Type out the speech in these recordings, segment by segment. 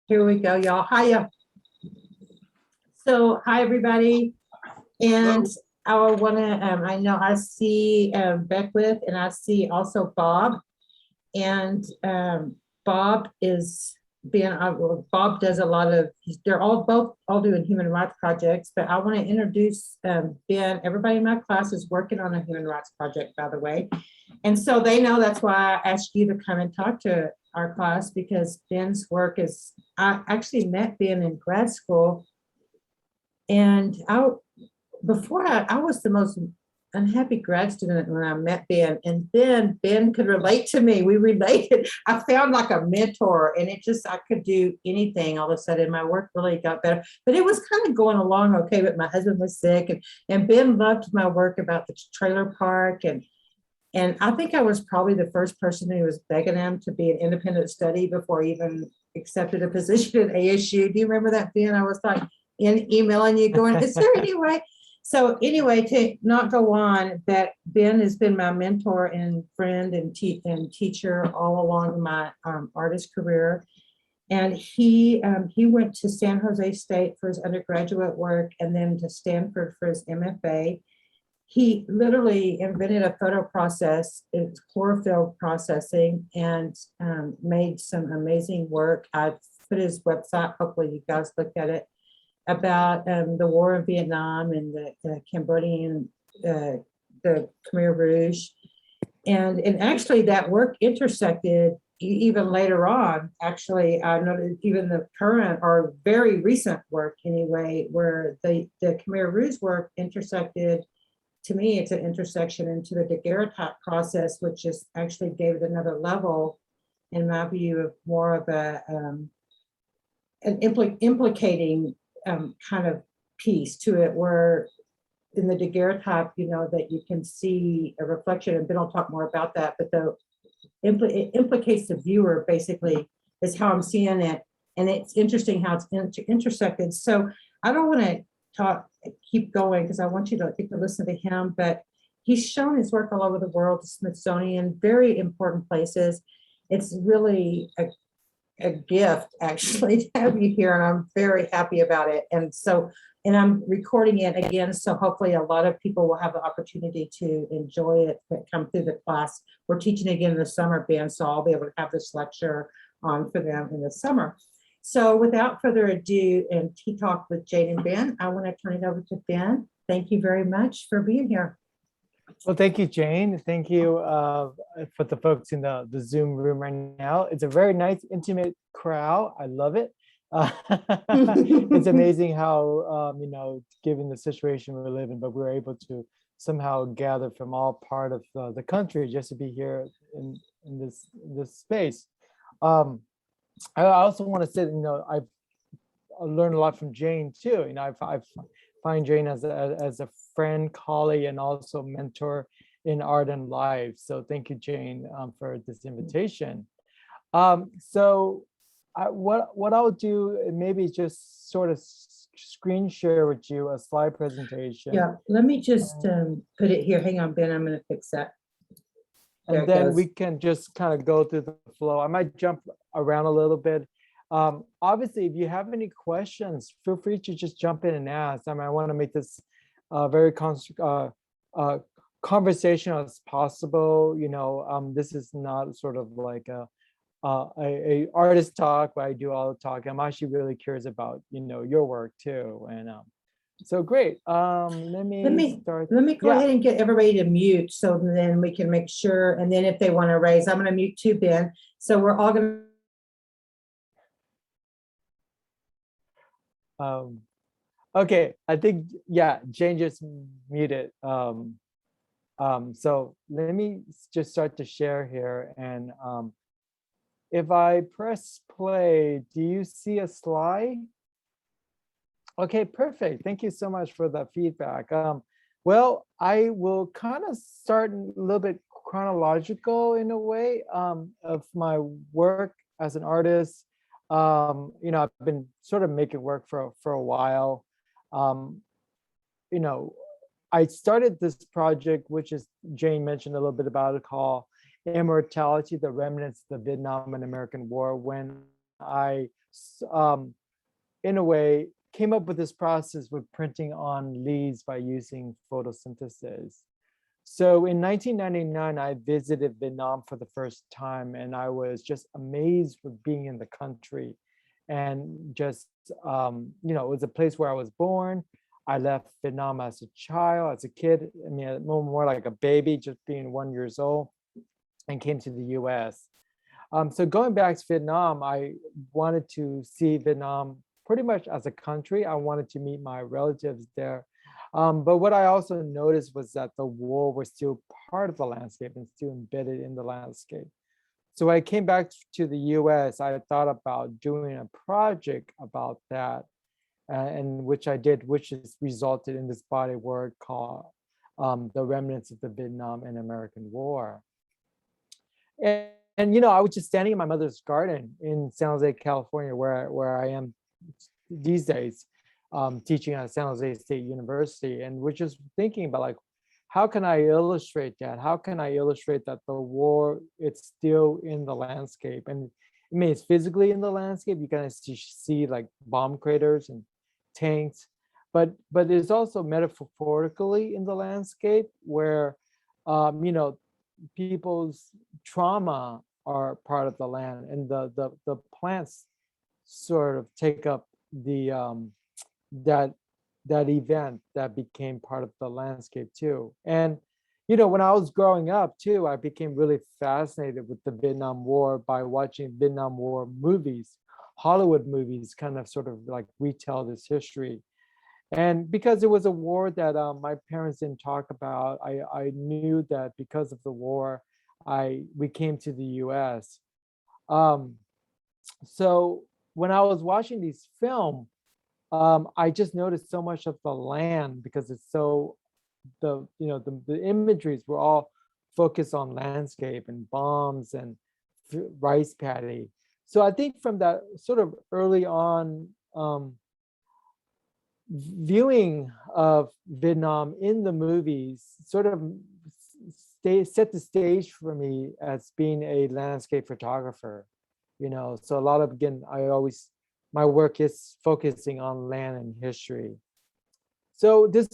Here we go, y'all. Hiya. So, hi, everybody. And I want to, I know I see Beckwith and I see also Bob. And Bob is being, Bob does a lot of, they're all doing human rights projects, but I want to introduce Ben. Everybody in my class is working on a human rights project, by the way. And so they know that's why I asked you to come and talk to our class, because Ben's work is, I actually met Ben in grad school. And I was the most unhappy grad student when I met Ben. And then Ben could relate to me. We related. I found like a mentor, and I could do anything. All of a sudden, my work really got better. But it was kind of going along okay, but my husband was sick. And Ben loved my work about the trailer park. And I think I was probably the first person who was begging him to be an independent study before he even accepted a position at ASU. Do you remember that, Ben? I was like emailing you going, is there any way? So anyway, to not go on, that Ben has been my mentor and friend and teacher all along my artist career. And he went to San Jose State for his undergraduate work and then to Stanford for his MFA. He literally invented a photo process, it's chlorophyll processing, and made some amazing work. I put his website, hopefully you guys looked at it, about the war in Vietnam and the Cambodian, the Khmer Rouge. And actually that work intersected even later on. Actually, I noticed even the current or very recent work anyway, where the Khmer Rouge work intersected. To me, it's an intersection into the daguerreotype process, which just actually gave it another level, in my view, of more of an implicating kind of piece to it, where in the daguerreotype, that you can see a reflection, and Ben will talk more about that, but it implicates the viewer, basically, is how I'm seeing it. And it's interesting how it's intersected. So I don't want to keep going because I want you to get to listen to him, but he's shown his work all over the world, the Smithsonian, very important places. It's really a gift actually to have you here, and I'm very happy about it. And I'm recording it again, so hopefully a lot of people will have the opportunity to enjoy it that come through the class. We're teaching again in the summer, Ben, so I'll be able to have this lecture on for them in the summer. So without further ado, and Tea Talk with Jane and Ben, I want to turn it over to Ben. Thank you very much for being here. Well, thank you, Jane. Thank you for the folks in the Zoom room right now. It's a very nice, intimate crowd. I love it. It's amazing how, given the situation we live in, but we're able to somehow gather from all part of the country just to be here in this space. I also want to say, I've learned a lot from Jane too. I find Jane as a friend, colleague, and also mentor in art and life. So thank you, Jane, for this invitation. So what I'll do, maybe just sort of screen share with you a slide presentation. Yeah, let me just put it here. Hang on, Ben, I'm going to fix that. And then we can just kind of go through the flow. I might jump around a little bit. Obviously, if you have any questions, feel free to just jump in and ask. I want to make this very conversational as possible. This is not sort of like a artist talk where I do all the talk. I'm actually really curious about your work too. And so great. Let me start. Let me go ahead and get everybody to mute, so then we can make sure. And then if they want to raise, I'm going to mute too, Ben. So we're all going to. Okay, I think Jane just muted. So let me just start to share here, and if I press play, do you see a slide? Okay, perfect. Thank you so much for that feedback. Well, I will kind of start a little bit chronological in a way of my work as an artist. I've been sort of making work for a while. I started this project, which is Jane mentioned a little bit about it, called Immortality, the Remnants of the Vietnam and American War, when I, in a way, came up with this process with printing on leaves by using photosynthesis. So in 1999, I visited Vietnam for the first time, and I was just amazed with being in the country. And just, it was a place where I was born. I left Vietnam as a child, as a kid. I mean, more like a baby, just being 1 years old, and came to the US. So going back to Vietnam, I wanted to see Vietnam pretty much as a country. I wanted to meet my relatives there. But what I also noticed was that the war was still part of the landscape and still embedded in the landscape. So when I came back to the US, I thought about doing a project about that, and which I did, which has resulted in this body of work called The Remnants of the Vietnam and American War. And I was just standing in my mother's garden in San Jose, California, where I am these days, teaching at San Jose State University, and we're just thinking about like, how can I illustrate that? How can I illustrate that the war, it's still in the landscape? And I mean, it's physically in the landscape. You kind of see like bomb craters and tanks, but it's also metaphorically in the landscape where, people's trauma are part of the land, and the plants sort of take up the that event that became part of the landscape too. And when I was growing up too, I became really fascinated with the Vietnam War by watching Vietnam War movies. Hollywood movies kind of sort of like retell this history. And because it was a war that my parents didn't talk about, I knew that because of the war, we came to the US. Um, so when I was watching these film, I just noticed so much of the land because it's so, the imageries were all focused on landscape and bombs and rice paddy. So I think from that sort of early on, viewing of Vietnam in the movies sort of set the stage for me as being a landscape photographer. So a lot of, again, my work is focusing on land and history. So this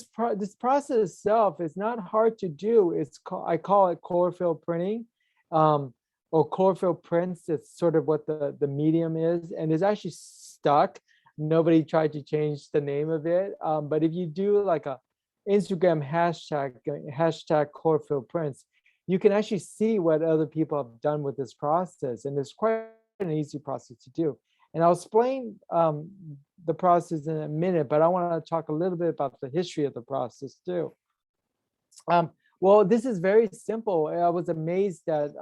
process itself is not hard to do. I call it chlorophyll printing, or chlorophyll prints. It's sort of what the medium is, and it's actually stuck. Nobody tried to change the name of it. But if you do like a Instagram hashtag chlorophyll prints, you can actually see what other people have done with this process. And it's quite an easy process to do. And I'll explain the process in a minute, but I want to talk a little bit about the history of the process too. Well, this is very simple. I was amazed that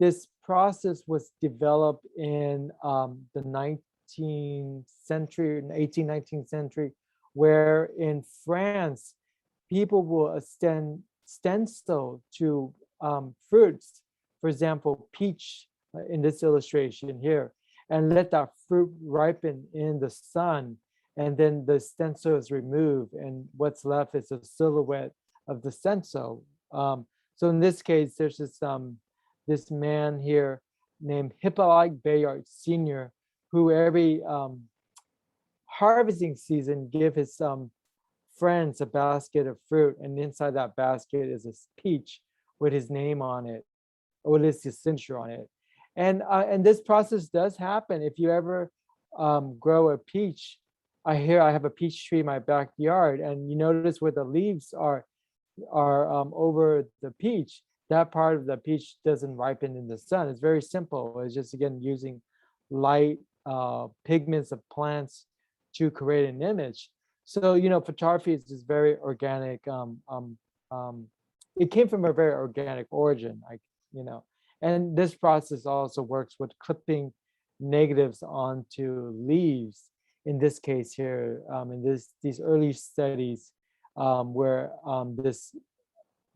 this process was developed in the 19th century, 19th century, where in France, people will stencil to fruits, for example, peach in this illustration here, and let that fruit ripen in the sun. And then the stencil is removed, and what's left is a silhouette of the stencil. So in this case, there's this man here named Hippolyte Bayard Sr., who every harvesting season give his friends a basket of fruit, and inside that basket is a peach with his name on it, or with his signature on it. And this process does happen. If you ever grow a peach, I have a peach tree in my backyard, and you notice where the leaves are over the peach, that part of the peach doesn't ripen in the sun. It's very simple. It's just, again, using light pigments of plants to create an image. So, photography is just very organic. It came from a very organic origin, and this process also works with clipping negatives onto leaves. In this case here, in these early studies, where this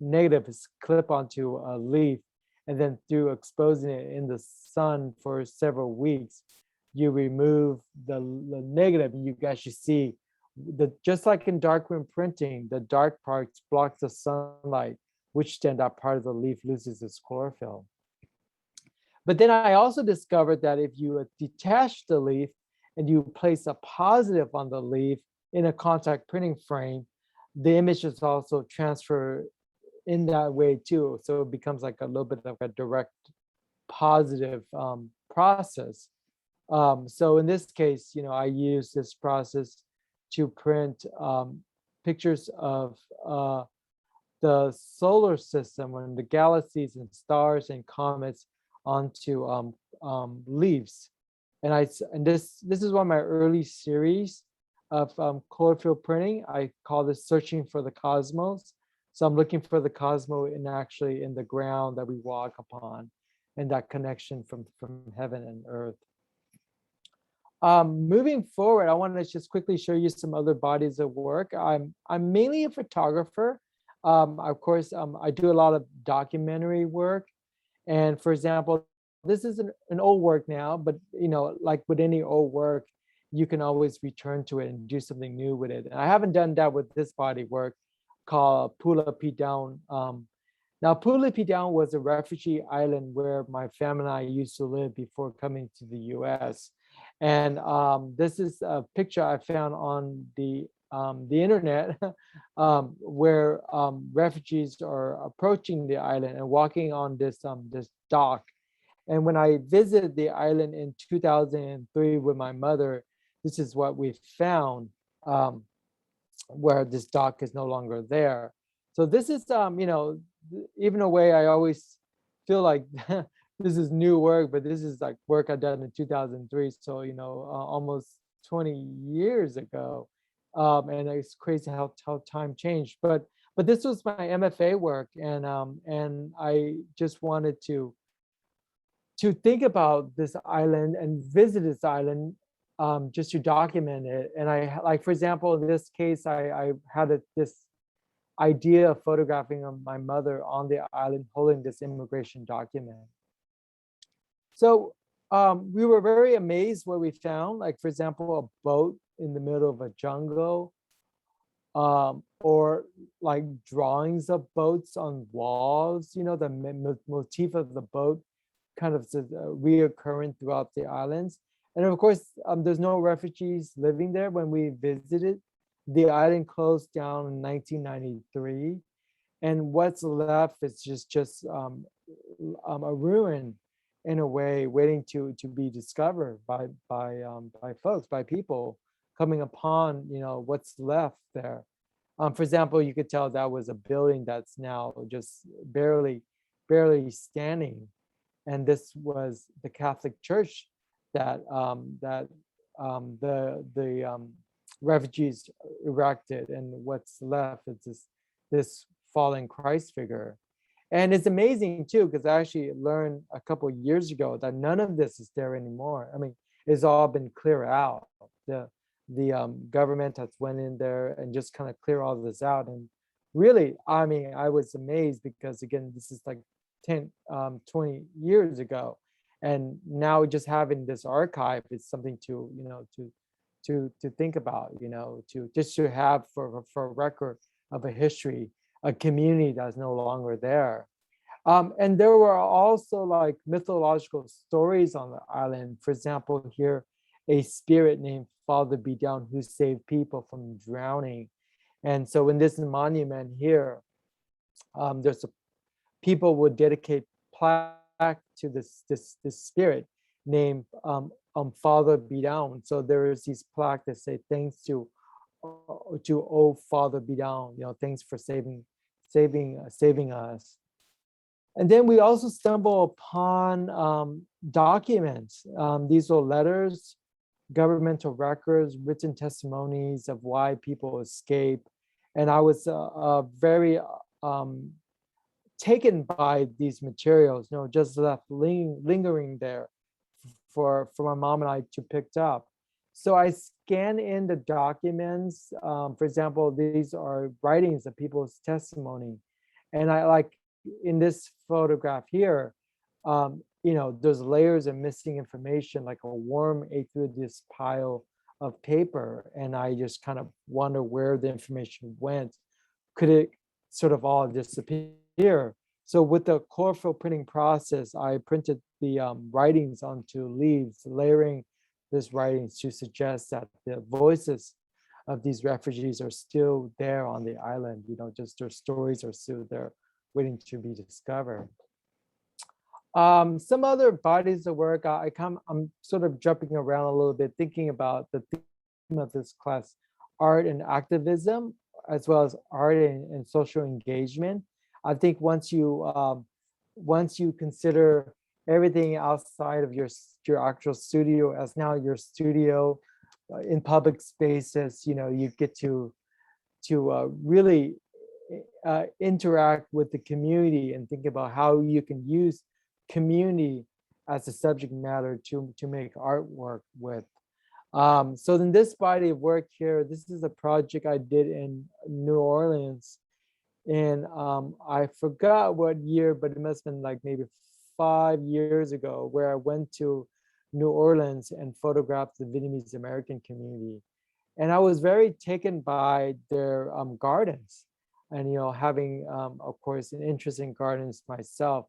negative is clipped onto a leaf, and then through exposing it in the sun for several weeks, you remove the negative, and you actually see just like in darkroom printing, the dark parts block the sunlight, which then that part of the leaf loses its chlorophyll. But then I also discovered that if you detach the leaf and you place a positive on the leaf in a contact printing frame, the image is also transferred in that way too. So it becomes like a little bit of a direct positive process. So in this case, I use this process to print pictures of the solar system and the galaxies and stars and comets onto leaves. And this is one of my early series of chlorophyll printing. I call this searching for the cosmos. So I'm looking for the cosmos actually in the ground that we walk upon, and that connection from heaven and earth. Moving forward, I want to just quickly show you some other bodies of work. I'm mainly a photographer. Of course, I do a lot of documentary work. And for example, this is an old work now, but like with any old work, you can always return to it and do something new with it. And I haven't done that with this body work called Pula Down. Now, Pula Down was a refugee island where my family and I used to live before coming to the US. And this is a picture I found on the internet where refugees are approaching the island and walking on this dock. And when I visited the island in 2003 with my mother, this is what we found, where this dock is no longer there. So this is, even a way I always feel like this is new work, but this is like work I done in 2003. So, almost 20 years ago. And it's crazy how time changed. But this was my MFA work, and I just wanted to think about this island and visit this island, just to document it. And I, like, for example, in this case, I had this idea of photographing of my mother on the island holding this immigration document. So we were very amazed what we found, like, for example, a boat in the middle of a jungle, or like drawings of boats on walls, the motif of the boat kind of reoccurring throughout the islands. And of course, there's no refugees living there. When we visited, the island closed down in 1993. And what's left is just a ruin in a way, waiting to be discovered by folks, by people coming upon what's left there. For example, you could tell that was a building that's now just barely standing, and this was the Catholic Church that the refugees erected, and what's left is this fallen Christ figure. And it's amazing too, because I actually learned a couple of years ago that none of this is there anymore. I mean, it's all been cleared out. The government has went in there and just kind of clear all of this out. And really, I mean, I was amazed because, again, this is like 10, 20 years ago. And now just having this archive is something to, to think about, to just to have for a record of a history, a community that's no longer there. And there were also like mythological stories on the island. For example, here, a spirit named Father Be Down who saved people from drowning. And so in this monument here, there's people would dedicate plaque to this spirit named Father Be Down. So there is these plaque that say thanks to old Father Be Down, thanks for saving us. And then we also stumble upon documents. These are letters, governmental records, written testimonies of why people escape. And I was very taken by these materials, just left lingering there for my mom and I to pick up. So I scan in the documents. For example, these are writings of people's testimony. And I like in this photograph here, there's layers of missing information, like a worm ate through this pile of paper. And I just kind of wonder where the information went. Could it sort of all disappear? So with the chlorophyll printing process, I printed the writings onto leaves, layering this writings to suggest that the voices of these refugees are still there on the island. Just their stories are still there, waiting to be discovered. Some other bodies of work, I'm sort of jumping around a little bit, thinking about the theme of this class, art and activism, as well as art and social engagement. I think once you consider everything outside of your actual studio as now your studio in public spaces, you get to really interact with the community and think about how you can use community as a subject matter to make artwork with. So in this body of work here, this is a project I did in New Orleans, and I forgot what year, but it must have been like maybe 5 years ago, where I went to New Orleans and photographed the Vietnamese American community. And I was very taken by their gardens, and having of course an interest in gardens myself,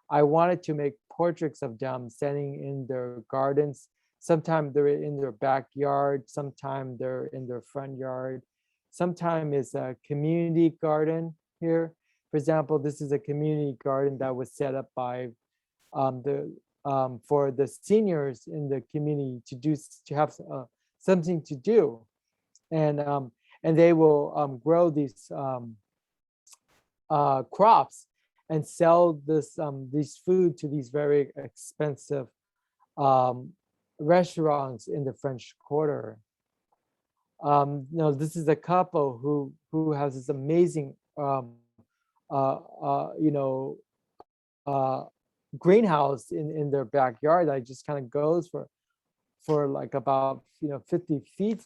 I wanted to make portraits of them standing in their gardens. Sometimes they're in their backyard, sometimes they're in their front yard, sometimes it's a community garden here. For example, this is a community garden that was set up by for the seniors in the community to have something to do, and they will grow these crops and sell these food to these very expensive restaurants in the French Quarter. This is a couple who has this amazing greenhouse in their backyard that just kind of goes for like about 50 feet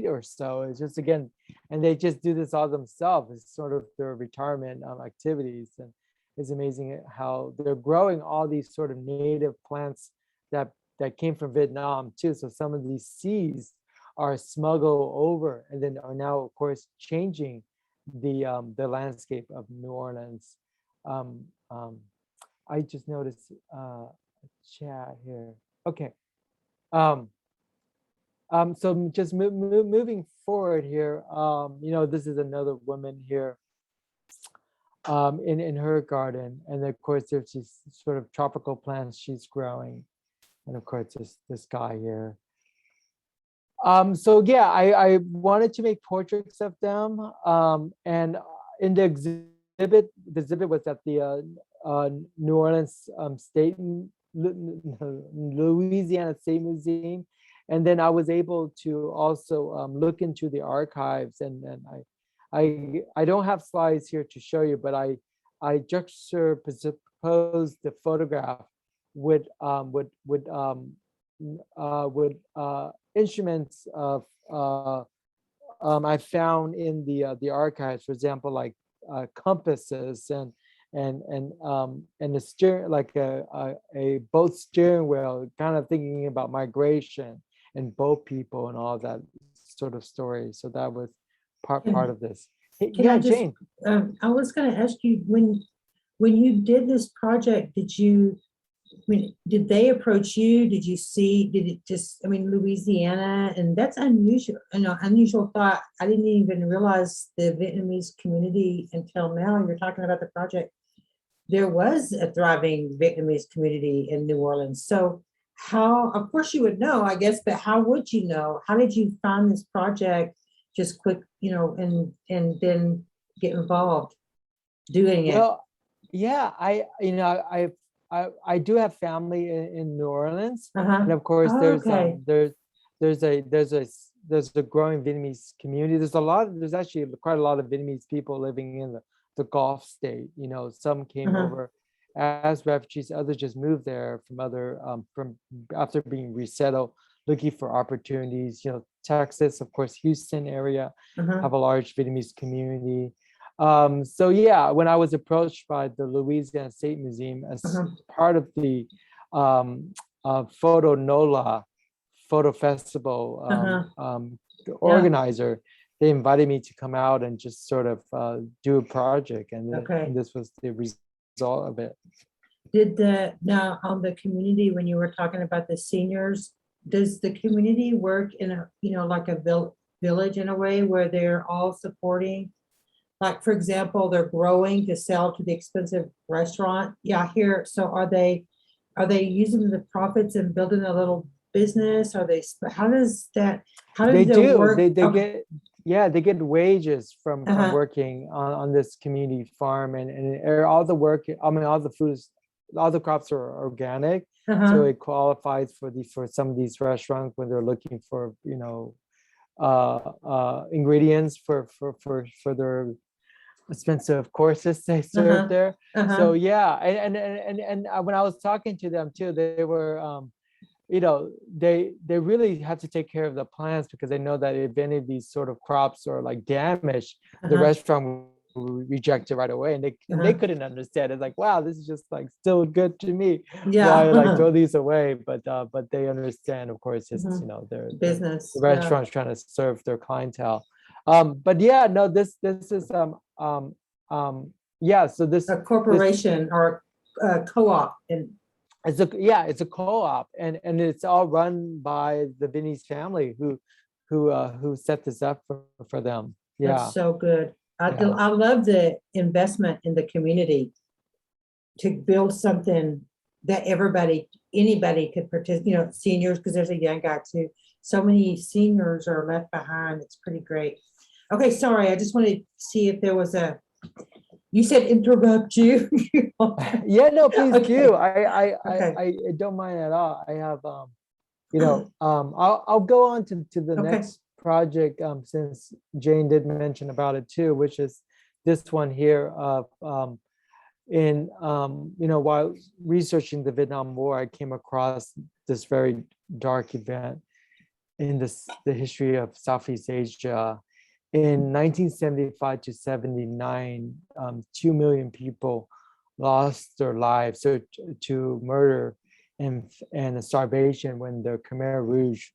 or so. It's just, again, and they just do this all themselves. It's sort of their retirement activities, and it's amazing how they're growing all these sort of native plants that came from Vietnam too. So some of these seeds are smuggled over and then are now, of course, changing the landscape of New Orleans. I just noticed a chat here. Okay. So just moving forward here, this is another woman here in her garden. And of course, there's these sort of tropical plants she's growing. And of course, this guy here. So yeah, I wanted to make portraits of them. And in the exhibit was at the New Orleans Louisiana State Museum. And then I was able to also look into the archives, and I don't have slides here to show you, but I juxtaposed the photograph with instruments of I found in the archives, for example, like compasses and the steering, like a boat steering wheel, kind of thinking about migration and boat people and all that sort of story. So that was part of this. Hey, Can yeah, I just, Jane. I was going to ask you, when you did this project, did they approach you? Did it just, Louisiana, and that's unusual, unusual thought. I didn't even realize the Vietnamese community until now. You're talking about the project. There was a thriving Vietnamese community in New Orleans. So how, of course you would know, I guess, but how would you know? How did you find this project just quick, and then get involved doing it? Well, yeah, I do have family in New Orleans, and of course Oh, okay. there's a growing Vietnamese community. There's actually quite a lot of Vietnamese people living in the Gulf state. Some came over as refugees, others just moved there from after being resettled, looking for opportunities. Texas, of course, Houston area have a large Vietnamese community. So yeah, when I was approached by the Louisiana State Museum as part of the Photo NOLA photo festival organizer, they invited me to come out and just sort of do a project, and this was the result of it. Now on the community, when you were talking about the seniors, does the community work in a, like a village in a way where they're all supporting? Like, for example, they're growing to sell to the expensive restaurant. Yeah, here, so are they using the profits and building a little business? Are they, how They does it do. work? They Okay, get, yeah, they get wages from uh-huh, working on this community farm, and all the work, I mean, all the foods, all the crops are organic. So uh-huh, it qualifies for some of these restaurants when they're looking for, ingredients for their expensive courses they serve uh-huh, there. So uh-huh, yeah, and when I was talking to them too, they were they really have to take care of the plants because they know that if any of these sort of crops are like damaged, the uh-huh, restaurant will reject it right away. And they uh-huh. couldn't understand. It's like, wow, this is just like still good to me. Why like Yeah. throw these away? But they understand, of course, it's Mhm. they're the Business, yeah. restaurant's trying to serve their clientele. But yeah, no, this is yeah, so A this corporation or a co-op and, it's a co-op, and it's all run by the Vinny's family who set this up for them. that's Yeah, so good. yeah, I love the investment in the community to build something that anybody could participate, seniors, because there's a young guy too. So many seniors are left behind. It's pretty great. Okay, sorry, I just wanted to see if there was you said interrupt you. yeah. No, please do. Okay, I don't mind at all. I have I'll go on to the okay. next project, since Jane did mention about it too, which is this one here of while researching the Vietnam War, I came across this very dark event in the history of Southeast Asia. In 1975 to 79, 2 million people lost their lives to murder and starvation when the Khmer Rouge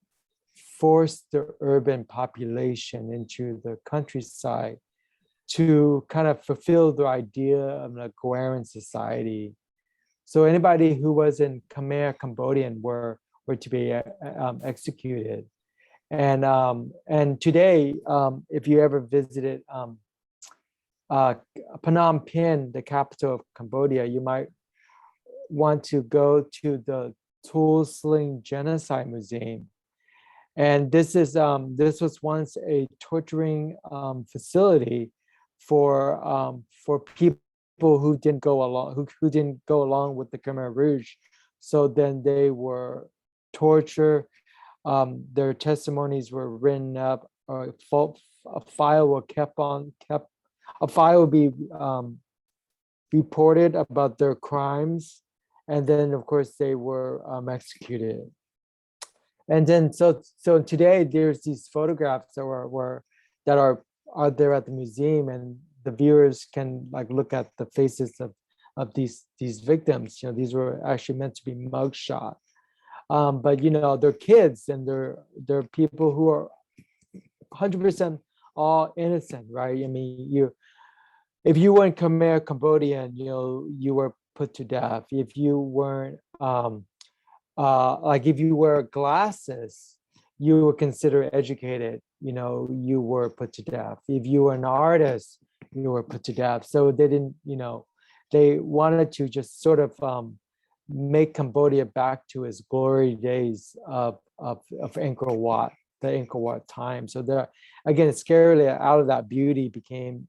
forced the urban population into the countryside to kind of fulfill the idea of an agrarian society. So anybody who was in Khmer Cambodian were to be executed. And today, if you ever visited uh, Phnom Penh, the capital of Cambodia, you might want to go to the Tuol Sleng Genocide Museum. And this was once a torturing facility for people who didn't go along who didn't go along with the Khmer Rouge. So then they were tortured. Their testimonies were written up. A file will kept. A file will be reported about their crimes, and then of course they were executed. And then so today there's these photographs that are there at the museum, and the viewers can like look at the faces of these victims. These were actually meant to be mugshot. But they're kids, and they're people who are 100% all innocent, right? I mean, if you weren't Khmer Cambodian, you were put to death. If you weren't like if you wear glasses, you were considered educated. You were put to death. If you were an artist, you were put to death. So they didn't, they wanted to just sort of make Cambodia back to its glory days of Angkor Wat, the Angkor Wat time. So there, again, scarily out of that beauty came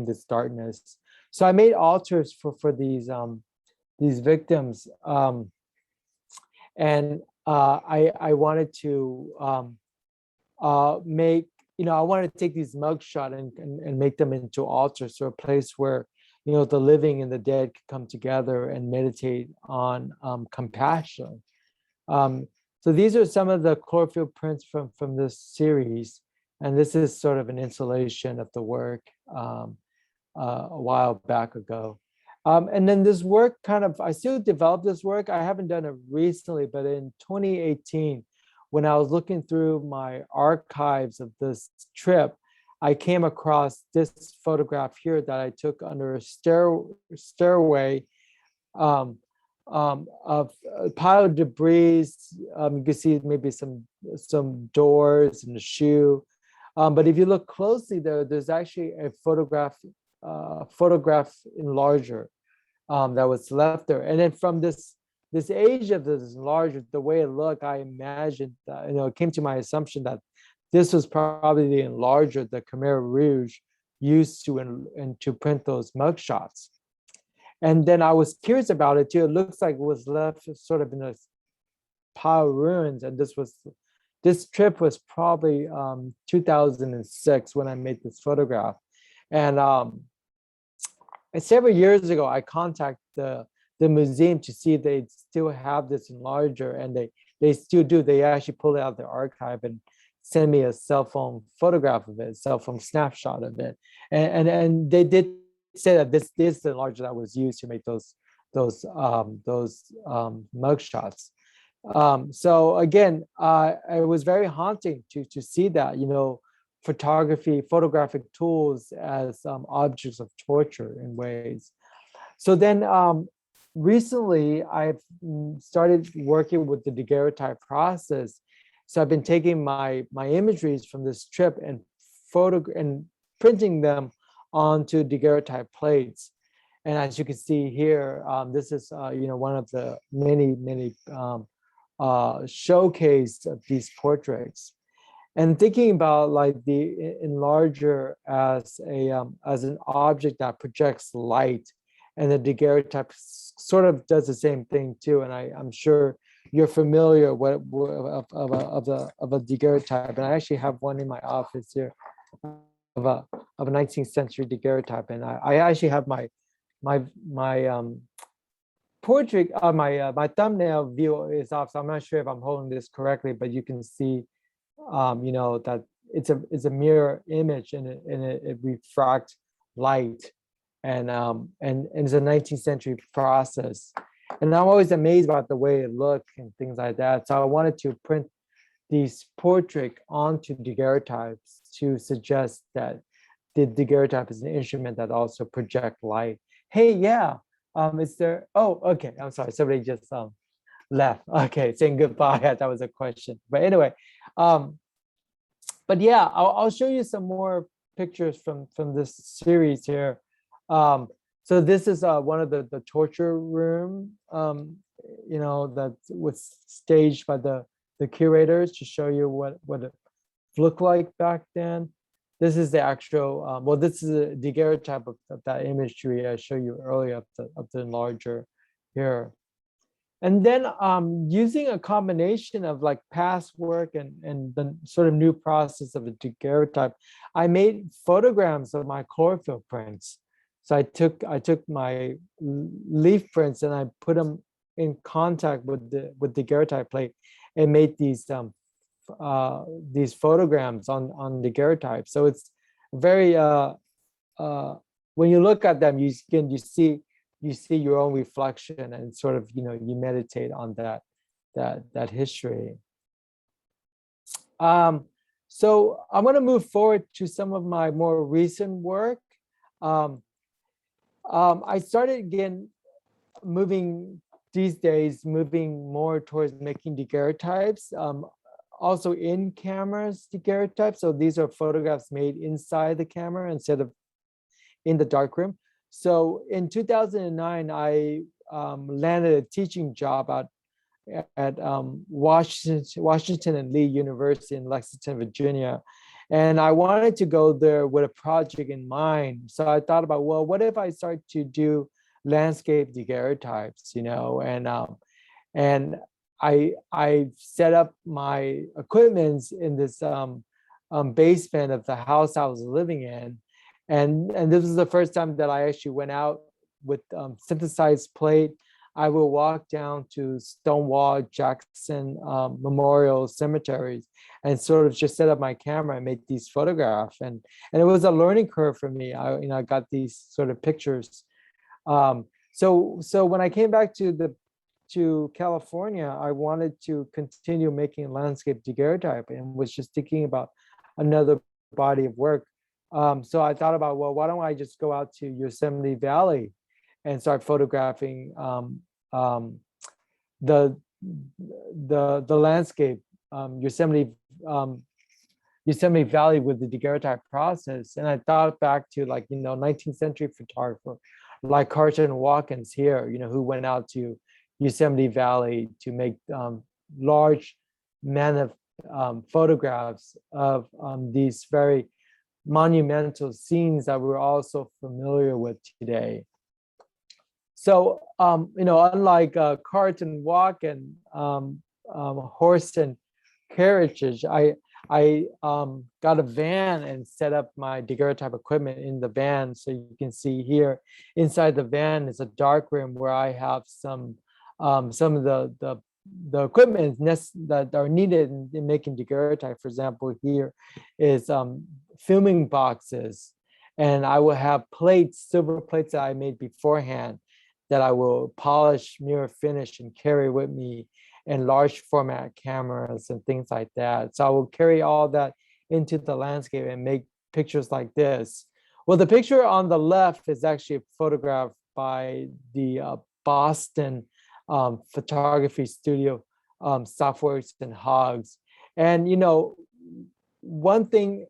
this darkness. So I made altars for these victims, and I wanted to make I wanted to take these mugshot and make them into altars, so a place where the living and the dead could come together and meditate on compassion. So these are some of the chlorophyll prints from this series, and this is sort of an installation of the work a while back ago. And then this work I still developed this work. I haven't done it recently, but in 2018, when I was looking through my archives of this trip, I came across this photograph here that I took under a stairway of a pile of debris. You can see maybe some doors and a shoe. But if you look closely there, there's actually a photograph enlarger that was left there. And then from this age of this enlarger, the way it looked, I imagined, it came to my assumption that this was probably the enlarger that Khmer Rouge used to print those mugshots. And then I was curious about it too. It looks like it was left sort of in a pile of ruins. And this trip was probably 2006 when I made this photograph. And several years ago, I contacted the museum to see if they still have this enlarger, and they still do. They actually pull it out of their archive and send me a cell phone photograph of it, cell phone snapshot of it. And they did say that this is the enlarger that was used to make those mug shots. So again, it was very haunting to see that, photographic tools as objects of torture in ways. So then recently I've started working with the daguerreotype process. So I've been taking my imageries from this trip and printing them onto daguerreotype plates. And as you can see here, this is one of the many showcase of these portraits. And thinking about like the enlarger as an object that projects light, and the daguerreotype sort of does the same thing too. And I'm sure you're familiar of a daguerreotype, and I actually have one in my office here of a 19th century daguerreotype, and I actually have my portrait, my thumbnail view is off, so I'm not sure if I'm holding this correctly, but you can see, that it's a mirror image, and it refracts light, and it's a 19th century process. And I'm always amazed about the way it looks and things like that. So I wanted to print these portraits onto daguerreotypes to suggest that the daguerreotype is an instrument that also projects light. Hey, yeah. Is there? Oh, okay. I'm sorry. Somebody just left. Okay, saying goodbye. That was a question. But anyway, but yeah, I'll show you some more pictures from this series here. So this is one of the torture room, that was staged by the curators to show you what it looked like back then. This is the actual, this is a daguerreotype of that imagery I showed you earlier of the enlarger here. And then using a combination of like past work and the sort of new process of a daguerreotype, I made photograms of my chlorophyll prints. So I took my leaf prints and I put them in contact with the daguerreotype plate and made these photograms on daguerreotype. So it's very when you look at them, you see your own reflection, and sort of you meditate on that history. So I'm going to move forward to some of my more recent work. I started again moving more towards making daguerreotypes, also in cameras daguerreotypes. So these are photographs made inside the camera instead of in the darkroom. So in 2009, I landed a teaching job at Washington and Lee University in Lexington, Virginia. And I wanted to go there with a project in mind. So I thought about, well, what if I start to do landscape daguerreotypes, and I set up my equipment in this basement of the house I was living in. And this was the first time that I actually went out with synthesized plate. I will walk down to Stonewall Jackson Memorial cemeteries and sort of just set up my camera and make these photographs. And it was a learning curve for me. I got these sort of pictures. So when I came back to California, I wanted to continue making landscape daguerreotype and was just thinking about another body of work. So I thought about, well, why don't I just go out to Yosemite Valley and start photographing um, the the landscape, Yosemite Yosemite Valley with the daguerreotype process. And I thought back to, like, 19th century photographer like Carson Watkins here, who went out to Yosemite Valley to make large mammoth photographs of these very monumental scenes that we're also familiar with today. So, unlike Carton Walk and horse and carriages, I got a van and set up my daguerreotype equipment in the van. So you can see here inside the van is a dark room where I have some of the equipment that are needed in making daguerreotype. For example, here is filming boxes, and I will have plates, silver plates that I made beforehand, that I will polish, mirror finish, and carry with me, and large format cameras and things like that. So I will carry all that into the landscape and make pictures like this. Well, the picture on the left is actually a photograph by the Boston photography studio, Softworks and Hogs. And, one thing,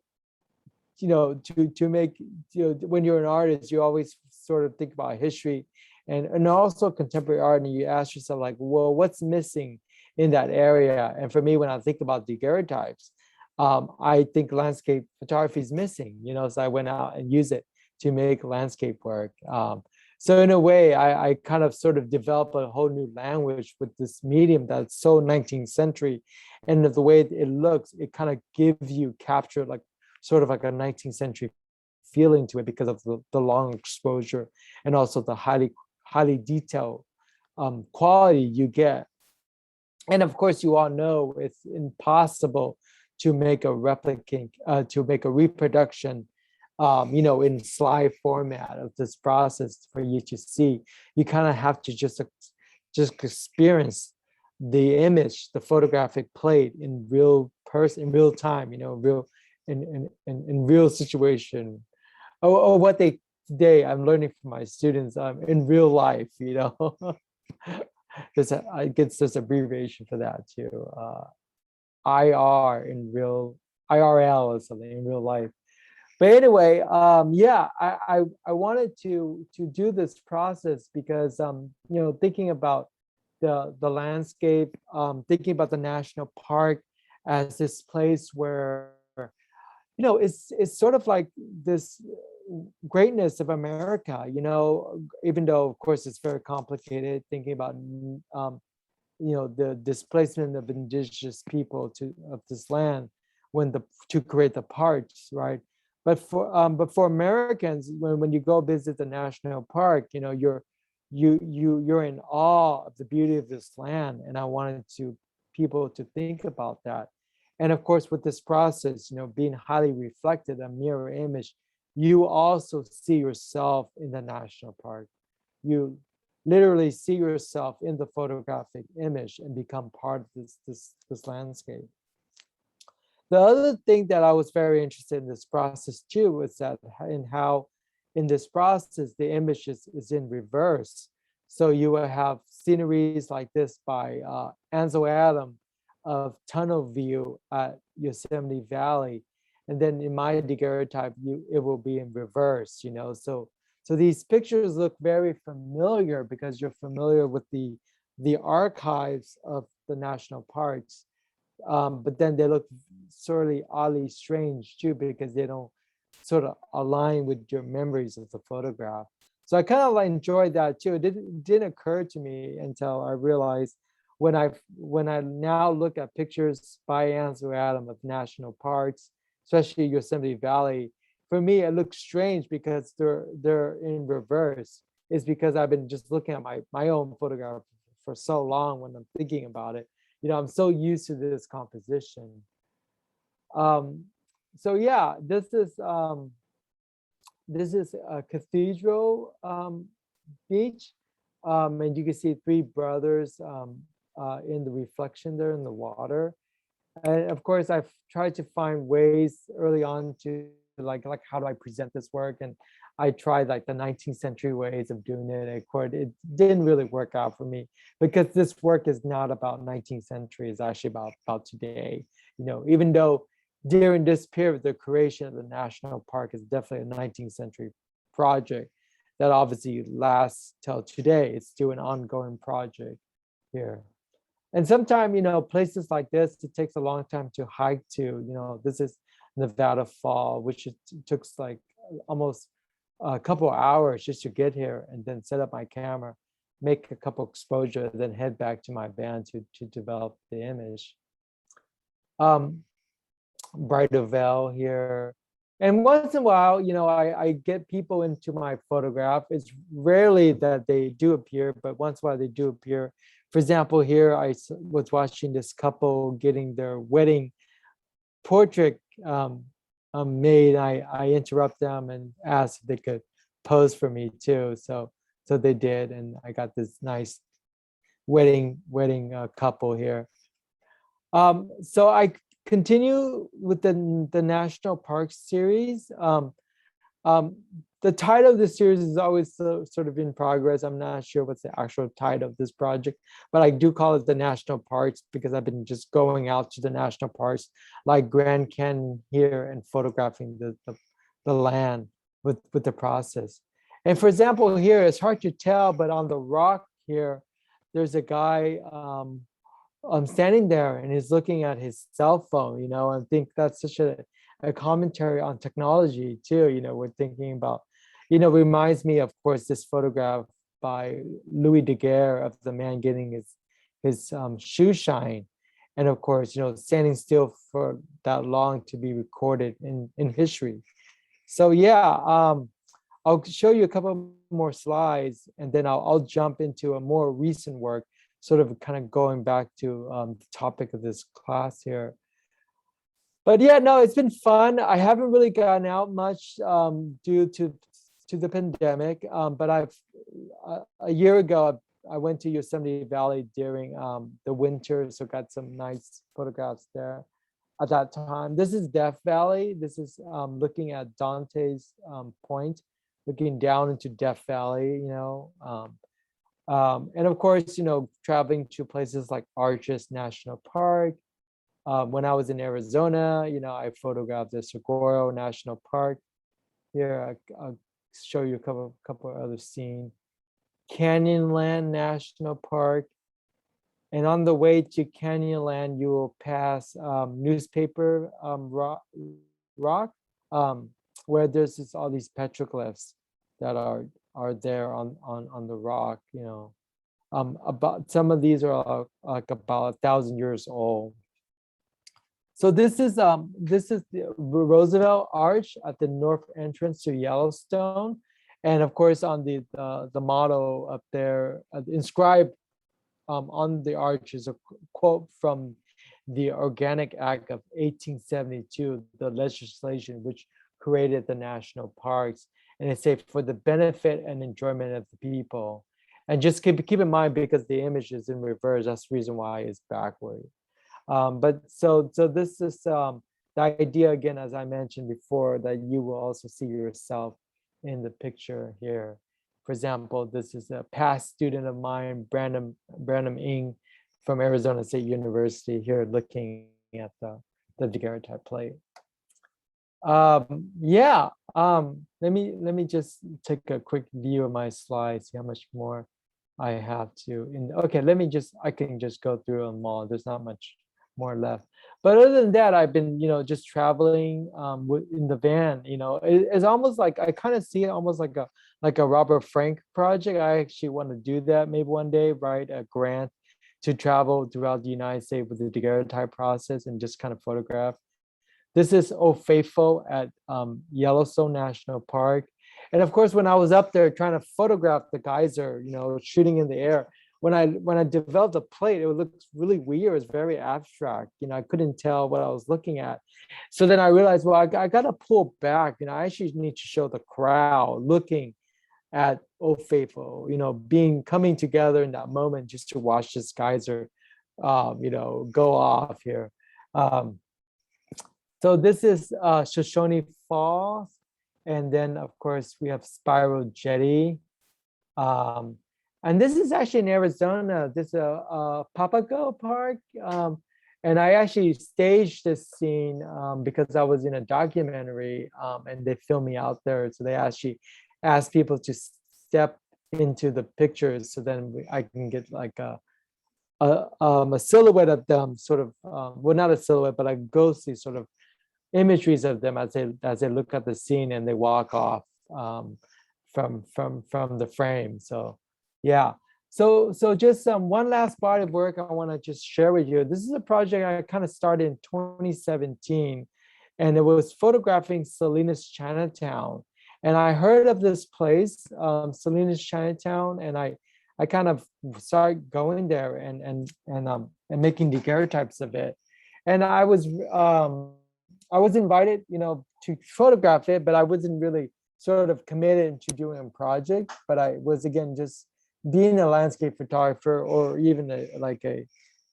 to make, when you're an artist, you always sort of think about history and also contemporary art, and you ask yourself, like, well, what's missing in that area? And for me, when I think about daguerreotypes, I think landscape photography is missing, so I went out and used it to make landscape work. So in a way, I kind of sort of developed a whole new language with this medium that's so 19th century. And the way it looks, it kind of gives you capture like sort of like a 19th century feeling to it because of the long exposure and also the highly detailed quality you get. And of course, you all know it's impossible to make a reproduction, in slide format of this process for you to see. You kind of have to just experience the image, the photographic plate in real time, real in real situation. Or what today I'm learning from my students in real life, I guess there's abbreviation for that too. IRL or something in real life. But anyway, I wanted to do this process because thinking about the landscape, thinking about the national park as this place where it's sort of like this greatness of America, even though of course it's very complicated, thinking about the displacement of indigenous people of this land to create the parks, right? But for Americans, when you go visit the national park, you're in awe of the beauty of this land, and I wanted people to think about that. And of course, with this process, being highly reflected, a mirror image, you also see yourself in the national park. You literally see yourself in the photographic image and become part of this landscape. The other thing that I was very interested in this process too was that in how in this process the image is in reverse. So you will have sceneries like this by Ansel Adams of tunnel view at Yosemite Valley, and then in my daguerreotype, it will be in reverse. So these pictures look very familiar because you're familiar with the archives of the national parks. But then they look sort of oddly strange too because they don't sort of align with your memories of the photograph. So I kind of enjoyed that too. It didn't occur to me until I realized when I now look at pictures by Ansel Adams of national parks, especially Yosemite Valley, for me it looks strange because they're in reverse. It's because I've been just looking at my own photograph for so long when I'm thinking about it. I'm so used to this composition. So yeah, this is a cathedral beach, and you can see three brothers in the reflection there in the water. And of course, I've tried to find ways early on to like how do I present this work, and I tried like the 19th century ways of doing it. Of course, it didn't really work out for me because this work is not about 19th century. It's actually about today. Even though during this period, the creation of the national park is definitely a 19th century project that obviously lasts till today. It's still an ongoing project here. And sometimes, places like this, it takes a long time to hike to. This is Nevada Fall, which it took like almost a couple of hours just to get here, and then set up my camera, make a couple exposure, then head back to my van to develop the image. Brighter Vale here. And once in a while, I get people into my photograph. It's rarely that they do appear, but once in a while they do appear. For example, here I was watching this couple getting their wedding portrait made. I interrupt them and asked if they could pose for me too. So they did, and I got this nice wedding couple here. So I continue with the National Park series. The title of the series is always sort of in progress. I'm not sure what's the actual title of this project, but I do call it the National Parks because I've been just going out to the national parks like Grand Canyon here and photographing the land with the process. And for example, here, it's hard to tell, but on the rock here, there's a guy standing there and he's looking at his cell phone, I think that's such a commentary on technology too. We're thinking about, reminds me, of course, this photograph by Louis Daguerre of the man getting his shoe shine. And of course, standing still for that long to be recorded in history. So yeah, I'll show you a couple more slides and then I'll jump into a more recent work, sort of kind of going back to the topic of this class here. But yeah, no, it's been fun. I haven't really gotten out much due to the pandemic. But a year ago, I went to Yosemite Valley during the winter, so got some nice photographs there at that time. This is Death Valley. This is looking at Dante's Point, looking down into Death Valley, and of course, traveling to places like Arches National Park. When I was in Arizona, I photographed the Saguaro National Park. Here, I'll show you a couple of other scenes. Canyonland National Park. And on the way to Canyonland, you will pass Newspaper Rock, where there's all these petroglyphs that are there on the rock. About some of these are like about 1,000 years old. So this is the Roosevelt Arch at the north entrance to Yellowstone, and of course on the motto up there inscribed on the arch is a quote from the Organic Act of 1872, the legislation which created the national parks, and it said for the benefit and enjoyment of the people. And just keep in mind, because the image is in reverse, that's the reason why it's backward. But so this is the idea, again, as I mentioned before, that you will also see yourself in the picture here. For example, this is a past student of mine, Branham Ng from Arizona State University, here looking at the daguerreotype plate. Yeah, let me just take a quick view of my slides, see how much more I have to. Okay, I can just go through them all. There's not much more left. But other than that, I've been, just traveling in the van. It's almost like I kind of see it almost like a Robert Frank project. I actually want to do that maybe one day, write a grant to travel throughout the United States with the daguerreotype process and just kind of photograph. This is Old Faithful at Yellowstone National Park. And of course, when I was up there trying to photograph the geyser, shooting in the air, when I developed a plate, it looked really weird. It was very abstract. I couldn't tell what I was looking at. So then I realized, well, I got to pull back. I actually need to show the crowd looking at Old Faithful, coming together in that moment just to watch this geyser, go off here. So this is Shoshone Falls. And then of course we have Spiral Jetty. Um, and this is actually in Arizona. This is a Papago Park. And I actually staged this scene because I was in a documentary and they filmed me out there. So they actually asked people to step into the pictures so then I can get like a silhouette of them, sort of, well, not a silhouette, but a ghostly sort of imageries of them as they look at the scene and they walk off from the frame. So yeah. So just one last body of work I want to just share with you. This is a project I kind of started in 2017, and it was photographing Salinas Chinatown. And I heard of this place, Salinas Chinatown, and I kind of started going there and making daguerreotypes of it. And I was invited, to photograph it, but I wasn't really sort of committed to doing a project. But I was, again, just being a landscape photographer or even like a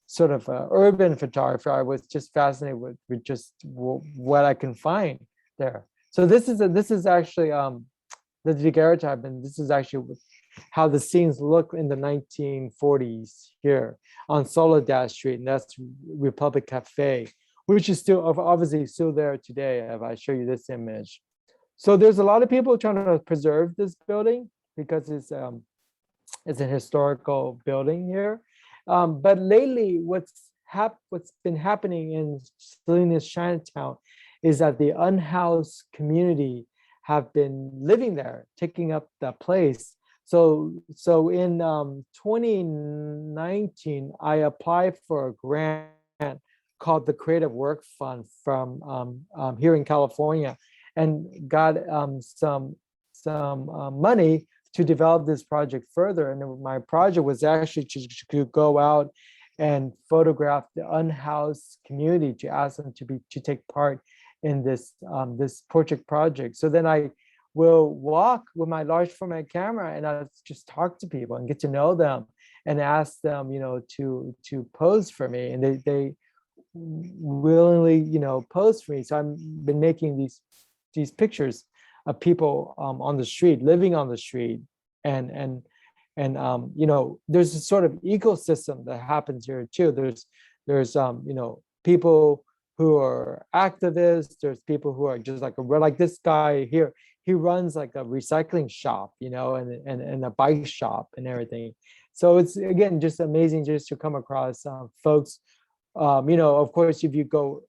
sort of urban photographer. I was just fascinated with just what I can find there. So this is actually the daguerreotype, and this is actually how the scenes look in the 1940s here on Soledad Street, and that's Republic Cafe, which is still obviously still there today if I show you this image. So there's a lot of people trying to preserve this building because it's a historical building here. But lately, what's been happening in Salinas Chinatown is that the unhoused community have been living there, taking up that place. So in 2019, I applied for a grant called the Creative Work Fund from here in California, and got some money to develop this project further. And my project was actually to go out and photograph the unhoused community, to ask them to take part in this this portrait project. So then I will walk with my large format camera and I just talk to people and get to know them and ask them, to pose for me, and they willingly, pose for me. So I've been making these pictures of people on the street, living on the street, and there's a sort of ecosystem that happens here too. There's people who are activists. There's people who are just like this guy here. He runs like a recycling shop, and a bike shop and everything. So it's, again, just amazing just to come across folks. Of course, if you go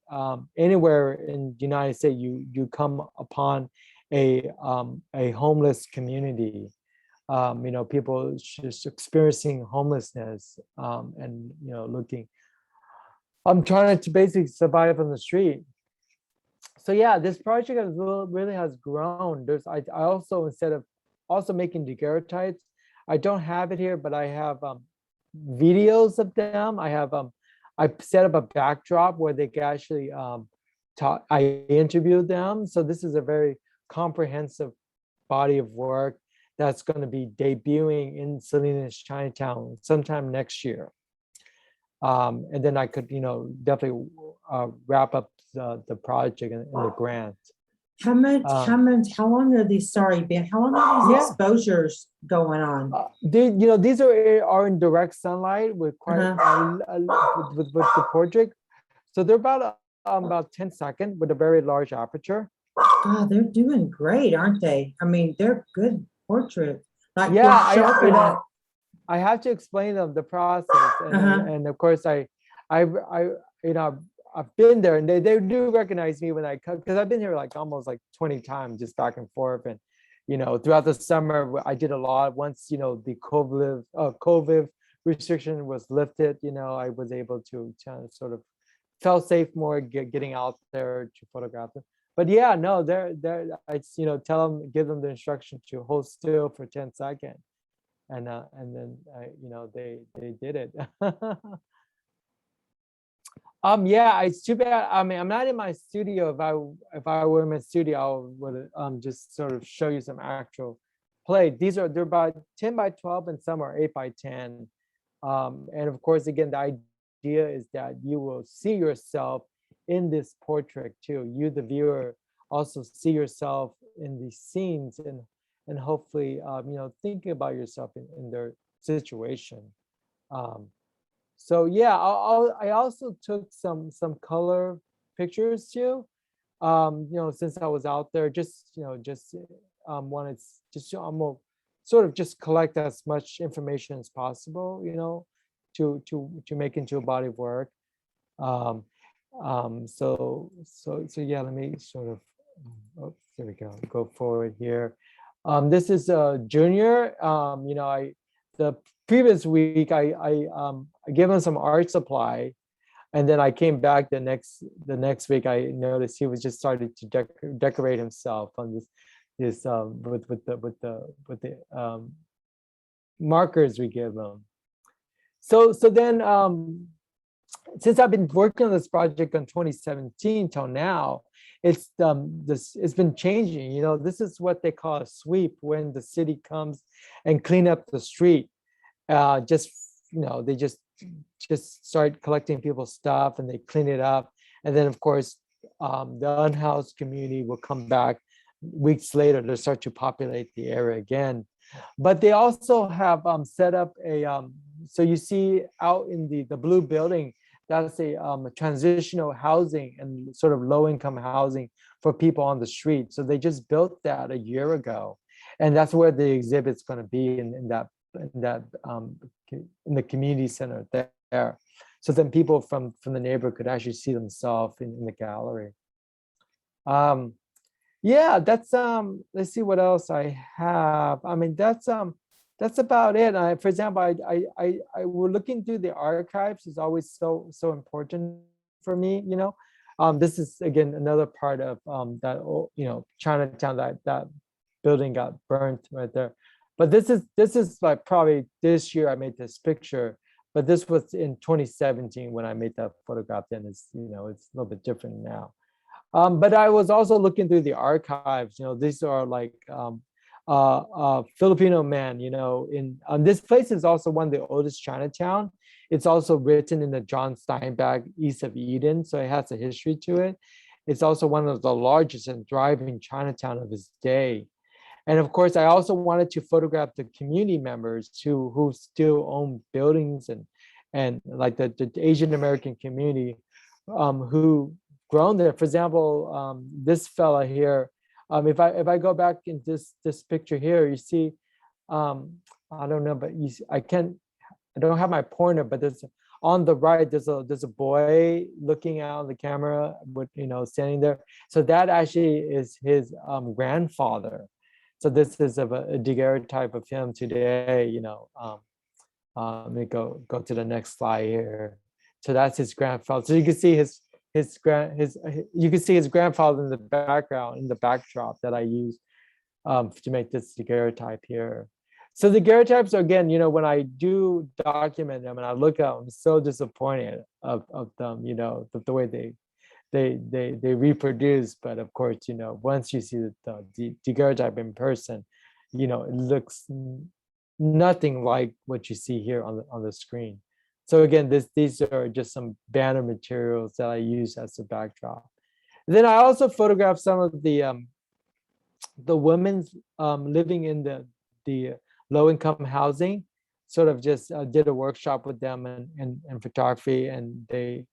anywhere in the United States, you come upon a homeless community. People just experiencing homelessness, and looking. I'm trying to basically survive on the street. So yeah, this project really has grown. I also, instead of also making daguerreotypes, I don't have it here, but I have videos of them. I set up a backdrop where they can actually I interviewed them. So this is a very comprehensive body of work that's going to be debuting in Salinas Chinatown sometime next year. And then I could, definitely wrap up the project and the grant. How long are these, sorry, Ben, how long are these exposures going on? These are in direct sunlight with quite with the portrait. So they're about 10 seconds with a very large aperture. Oh, they're doing great, aren't they? I mean, they're good portraits. Like, yeah, I have to explain them the process, and of course I've been there, and they do recognize me when I come, because I've been here like almost like 20 times, just back and forth. And throughout the summer I did a lot. Once the COVID restriction was lifted, I was able to sort of felt safe more getting out there to photograph them. But yeah, no, they're I tell them, give them the instruction to hold still for 10 seconds. And then they did it. Yeah, it's too bad. I mean, I'm not in my studio. If I were in my studio, I would just sort of show you some actual play. They're about 10 by 12, and some are 8 by 10. And of course, again, the idea is that you will see yourself in this portrait too. You, the viewer, also see yourself in these scenes, and hopefully, thinking about yourself in their situation. Um, so yeah, I also took some color pictures too. Since I was out there, just wanted just sort of just collect as much information as possible, to make into a body of work. Um, so yeah, let me sort of, oh, there we go forward here. This is a junior. The previous week I gave him some art supply, and then I came back the next week. I noticed he was just started to decorate himself on this with the markers we give him. So then, since I've been working on this project in 2017 till now, it's been changing. This is what they call a sweep, when the city comes and clean up the street. They just start collecting people's stuff and they clean it up, and then of course the unhoused community will come back weeks later to start to populate the area again. But they also have set up so you see out in the blue building, that's a transitional housing and sort of low-income housing for people on the street. So they just built that a year ago, and that's where the exhibit's going to be in the community center there. So then people from the neighborhood could actually see themselves in the gallery. Yeah, that's let's see what else I have. I mean, that's about it. For example, I we're looking through the archives is always so important for me. This is again another part of that Chinatown, that building got burnt right there. But this is like probably this year I made this picture, but this was in 2017 when I made that photograph. Then it's it's a little bit different now. But I was also looking through the archives. These are like Filipino man. This place is also one of the oldest Chinatown. It's also written in the John Steinbeck East of Eden, so it has a history to it. It's also one of the largest and thriving Chinatown of its day. And of course, I also wanted to photograph the community members who still own buildings and like the Asian American community who grown there. For example, this fella here, if I go back in this picture here, you see, I don't know, but I don't have my pointer, but there's on the right, there's a boy looking out of the camera with standing there. So that actually is his grandfather. So this is a daguerreotype of him today. Let me go to the next slide here. So that's his grandfather. So you can see you can see his grandfather in the background, in the backdrop that I used to make this daguerreotype here. So the daguerreotypes, again, when I do document them and I look at them, I'm so disappointed of them, the way they reproduce. But of course, once you see the daguerreotype in person, it looks nothing like what you see here on the screen. So again, these are just some banner materials that I use as a backdrop. Then I also photographed some of the women living in the low-income housing. Sort of just did a workshop with them and photography, and they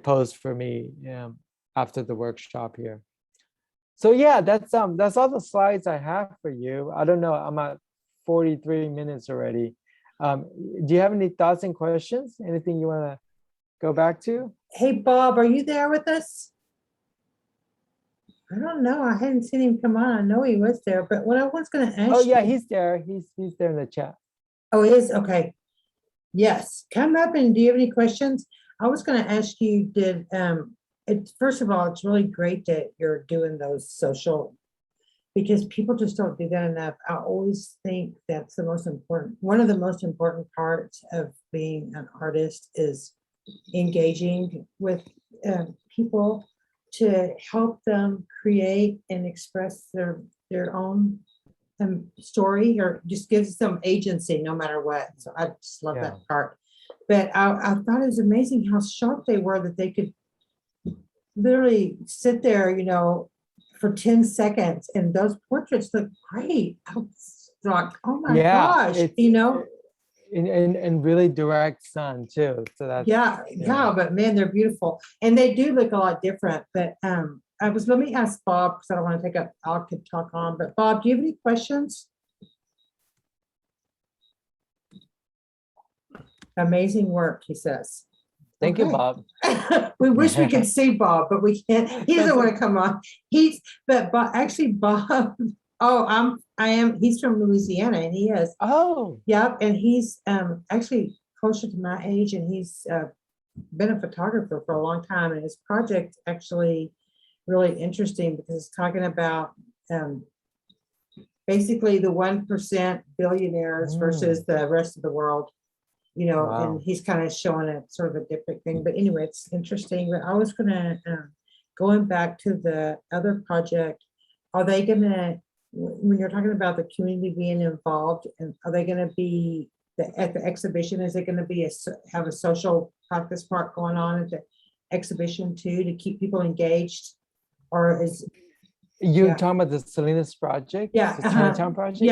posed for me after the workshop here. So yeah, that's all the slides I have for you. I don't know, I'm at 43 minutes already. Do you have any thoughts and questions? Anything you want to go back to? Hey, Bob, are you there with us? I don't know. I hadn't seen him come on. I know he was there, but what I was going to ask Oh yeah, you. he's there. He's there in the chat. Oh, it is? Okay. Yes. Come up, and do you have any questions? I was going to ask you, first of all, it's really great that you're doing those social, because people just don't do that enough. I always think that's one of the most important parts of being an artist is engaging with people to help them create and express their own story, or just gives them agency no matter what. So I just love that part. But I thought it was amazing how sharp they were, that they could literally sit there, for 10 seconds, and those portraits look great. I was like, oh my Yeah, gosh, you know. and really direct sun too. So that's Yeah, but man, they're beautiful, and they do look a lot different. But let me ask Bob, because I don't want to take up. I could talk on, but Bob, do you have any questions? Amazing work, he says. Thank you, Okay. Bob. We wish we could see Bob, but we can't. He doesn't want to come on. Actually, Bob. Oh, I am. He's from Louisiana, and he is. Oh, Yep, and he's actually closer to my age, and he's been a photographer for a long time, and his project actually really interesting because it's talking about basically the 1% billionaires versus the rest of the world. You know, wow. and he's kind of showing it sort of a different thing. But anyway, it's interesting. But I was gonna going back to the other project. Are they gonna, when you're talking about the community being involved, and are they gonna be at the exhibition? Is it gonna be have a social practice part going on at the exhibition too to keep people engaged, or is you talking about the Salinas project? Yeah, the Chinatown project.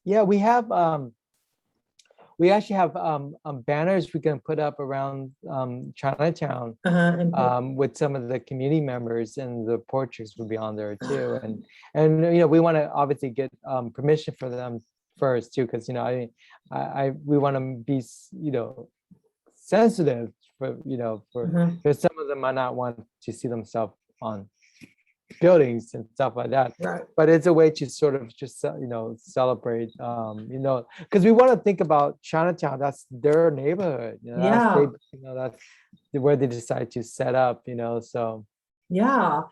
Yeah, We have we actually have banners we can put up around Chinatown with some of the community members, and the portraits will be on there too. And you know, we want to obviously get permission for them first too, because you know, we want to be, you know, sensitive for, you know, for because some of them might not want to see themselves on buildings and stuff like that, right. But it's a way to sort of just, you know, celebrate, you know, because we want to think about Chinatown. That's their neighborhood, you know. That's where they decide to set up, you know. So yeah.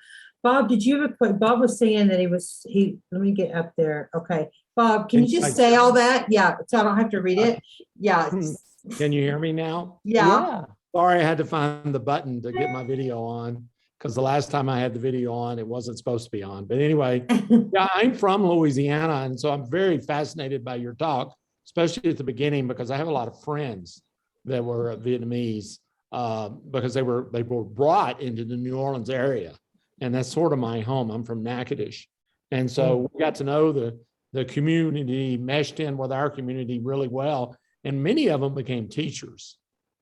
Bob, did you have a quick? Bob was saying that let me get up there. Okay, Bob, can you just say all that? Yeah, so I don't have to read it. Yeah. Can you hear me now? Yeah. Sorry, I had to find the button to get my video on, because the last time I had the video on, it wasn't supposed to be on. But anyway, yeah, I'm from Louisiana, and so I'm very fascinated by your talk, especially at the beginning, because I have a lot of friends that were Vietnamese, because they were brought into the New Orleans area, and that's sort of my home. I'm from Natchitoches, and so we got to know the community, meshed in with our community really well, and many of them became teachers.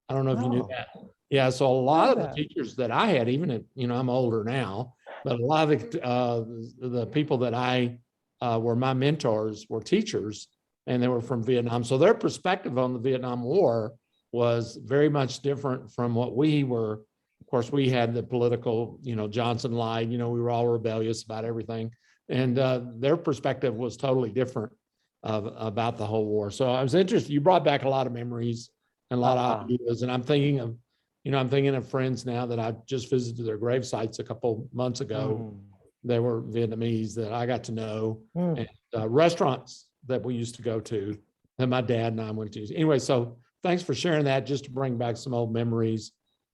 I don't know if you knew that. Yeah, so a lot of the teachers that I had, even at, you know, I'm older now, but a lot of the people that I were my mentors were teachers, and they were from Vietnam. So their perspective on the Vietnam War was very much different from what we were. Of course, we had the political, you know, Johnson lied, you know, we were all rebellious about everything. And their perspective was totally different about the whole war. So I was interested. You brought back a lot of memories and a lot of ideas. And I'm thinking of friends now that I just visited their grave sites a couple months ago. They were Vietnamese that I got to know, and restaurants that we used to go to that my dad and I went to. Anyway, so thanks for sharing that, just to bring back some old memories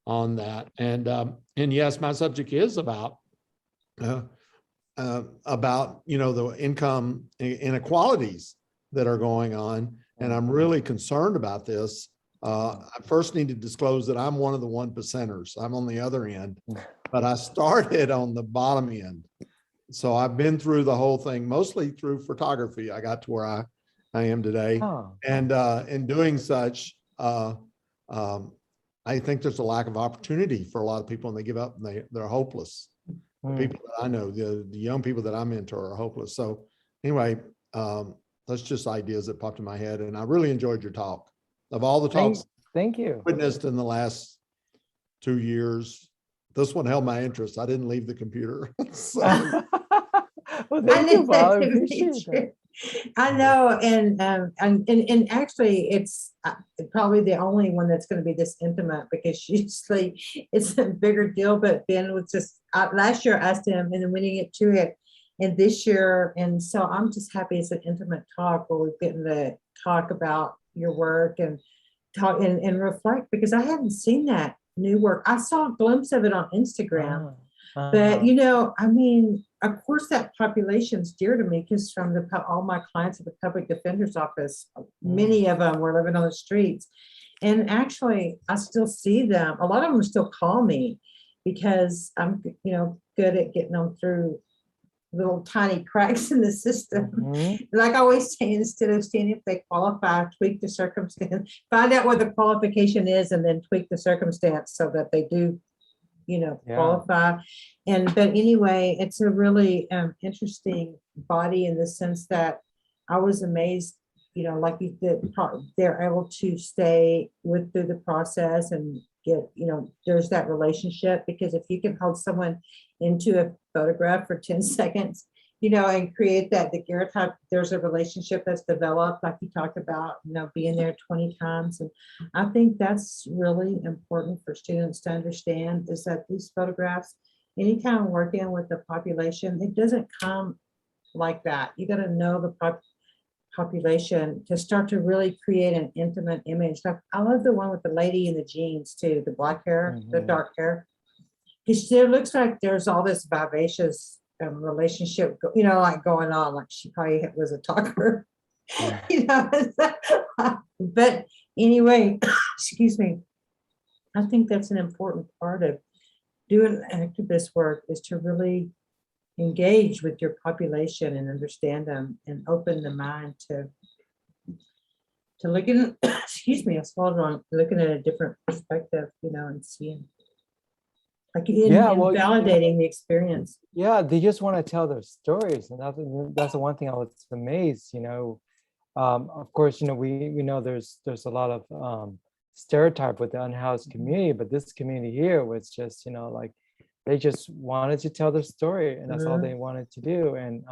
on that. And yes, my subject is about you know, the income inequalities that are going on, and I'm really concerned about this. I first need to disclose that I'm one of the 1%ers. I'm on the other end, but I started on the bottom end. So I've been through the whole thing, mostly through photography. I got to where I am today. And in doing such, I think there's a lack of opportunity for a lot of people, and they give up and they're hopeless. The people that I know, the young people that I mentor are hopeless. So anyway, that's just ideas that popped in my head, and I really enjoyed your talk. Of all the talks thank you witnessed in the last 2 years, this one held my interest. I didn't leave the computer. So. Well, thank you, Bob. I appreciate that. I know, and actually, it's probably the only one that's going to be this intimate, because usually it's a bigger deal. But Ben was just last year I asked him, and then we didn't get to it, and this year, and so I'm just happy it's an intimate talk where we're getting to talk about your work and talk and reflect, because I hadn't seen that new work. I saw a glimpse of it on Instagram. But, you know, I mean, of course, that population's dear to me, because from all my clients at the public defender's office, many of them were living on the streets. And actually, I still see them. A lot of them still call me, because I'm, you know, good at getting them through little tiny cracks in the system. Mhm. Like I always say, instead of seeing if they qualify, tweak the circumstance, find out what the qualification is and then tweak the circumstance so that they do, Yeah. qualify. But anyway, it's a really interesting body in the sense that I was amazed, like you did, they're able to stay through the process and get, there's that relationship, because if you can hold someone into a photograph for 10 seconds, and create that daguerreotype, there's a relationship that's developed, like you talked about, being there 20 times. And I think that's really important for students to understand, is that these photographs, anytime working with the population, it doesn't come like that. You got to know the population to start to really create an intimate image. Like, I love the one with the lady in the jeans too, the black hair, the Mhm. dark hair, because there looks like there's all this vivacious relationship, like going on, like she probably was a talker, but anyway, excuse me, I think that's an important part of doing activist work, is to really engage with your population and understand them and open the mind to looking, excuse me, I swallowed wrong, looking at a different perspective, and seeing, like, Yeah, and well, validating the experience. yeah, they just want to tell their stories, and that's the one thing I was amazed. Of course, we know there's a lot of stereotype with the unhoused community, but this community here was just, like, they just wanted to tell their story, and that's all they wanted to do. And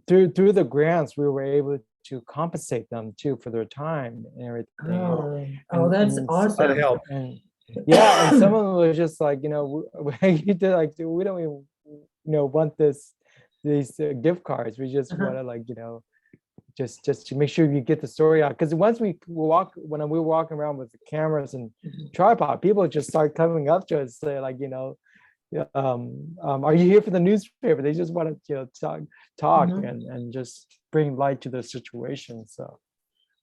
through the grants, we were able to compensate them too for their time and everything. That's awesome. help. And yeah, and some of them was just like, you did, like, we don't even, want these gift cards. We just want to, like, just to make sure you get the story out. Because once when we were walking around with the cameras and tripod, people just start coming up to us, say, like, are you here for the newspaper? They just want to, talk and just bring light to the situation. So,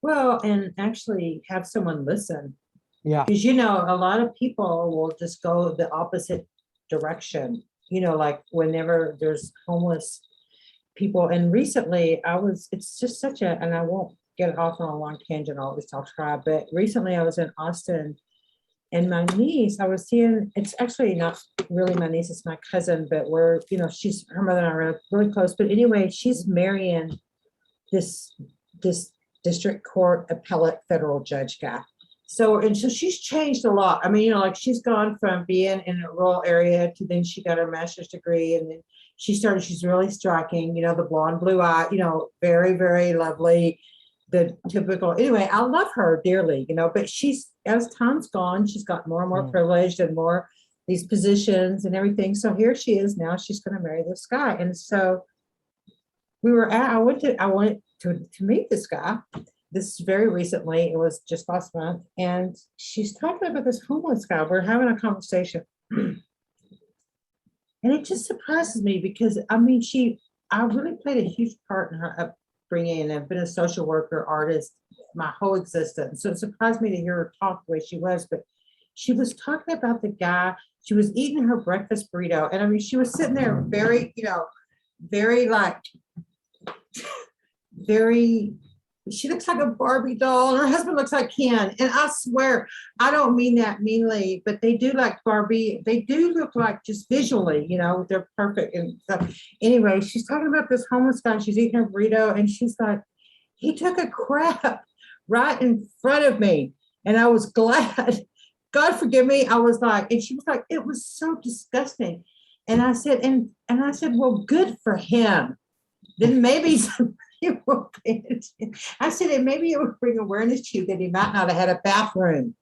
Well, and actually have someone listen, yeah. because a lot of people will just go the opposite direction, like whenever there's homeless people. And recently it's just such and I won't get off on a long tangent, I'll always talk crap, but recently I was in Austin, and my niece, I was seeing, it's actually not really my niece, it's my cousin, but we're, she's, her mother and I are really close. But anyway, she's marrying this district court appellate federal judge guy. So she's changed a lot. I mean, like, she's gone from being in a rural area to then she got her master's degree, and then she's really striking, the blonde, blue eye, very, very lovely, the typical, anyway, I love her dearly, but as time's gone, she's got more and more privileged and more these positions and everything. So here she is now, she's going to marry this guy. And so I wanted to meet this guy. This is very recently, it was just last month, and she's talking about this homeless guy. We're having a conversation. And it just surprises me because, I mean, I really played a huge part in her upbringing, and I've been a social worker, artist, my whole existence. So it surprised me to hear her talk the way she was, but she was talking about the guy, she was eating her breakfast burrito. And I mean, she was sitting there very, very like, very, she looks like a Barbie doll, and her husband looks like Ken. And I swear, I don't mean that meanly, but they do like Barbie. They do look like, just visually, they're perfect and stuff. Anyway, she's talking about this homeless guy. She's eating her burrito, and she's like, he took a crap right in front of me. And I was glad. God forgive me. I was like, and she was like, it was so disgusting. And I said, well, good for him. Then maybe I said, and maybe it would bring awareness to you that he might not have had a bathroom,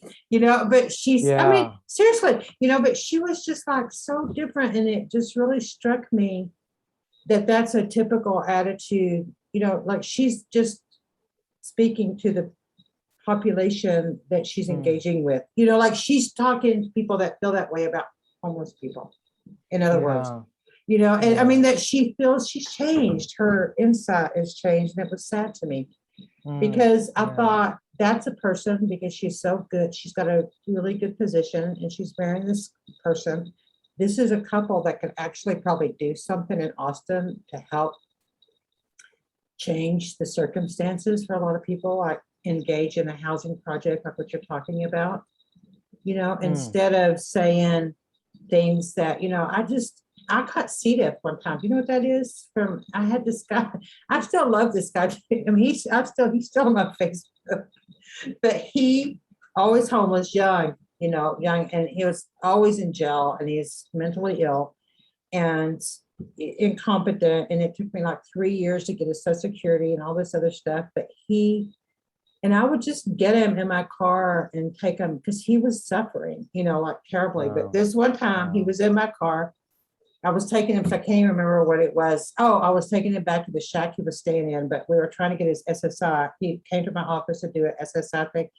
but I mean, seriously, but she was just like so different. And it just really struck me that that's a typical attitude, like she's just speaking to the population that she's engaging with, like she's talking to people that feel that way about homeless people, in other words. And I mean that she feels she's changed, her insight has changed, and it was sad to me because I thought that's a person, because she's so good, she's got a really good position, and she's marrying this person this is a couple that could actually probably do something in Austin to help change the circumstances for a lot of people, like engage in a housing project like what you're talking about. Instead of saying things that, I caught C. diff one time. You know what that is? I had this guy, I still love this guy. I mean, he's still on my Facebook, but he always homeless, young, and he was always in jail, and he's mentally ill and incompetent. And it took me like 3 years to get his Social Security and all this other stuff. But and I would just get him in my car and take him because he was suffering, like terribly. Wow. But this one time he was in my car. I was taking him, so I can't even remember what it was. Oh, I was taking him back to the shack he was staying in, but we were trying to get his SSI. He came to my office to do an SSI thing.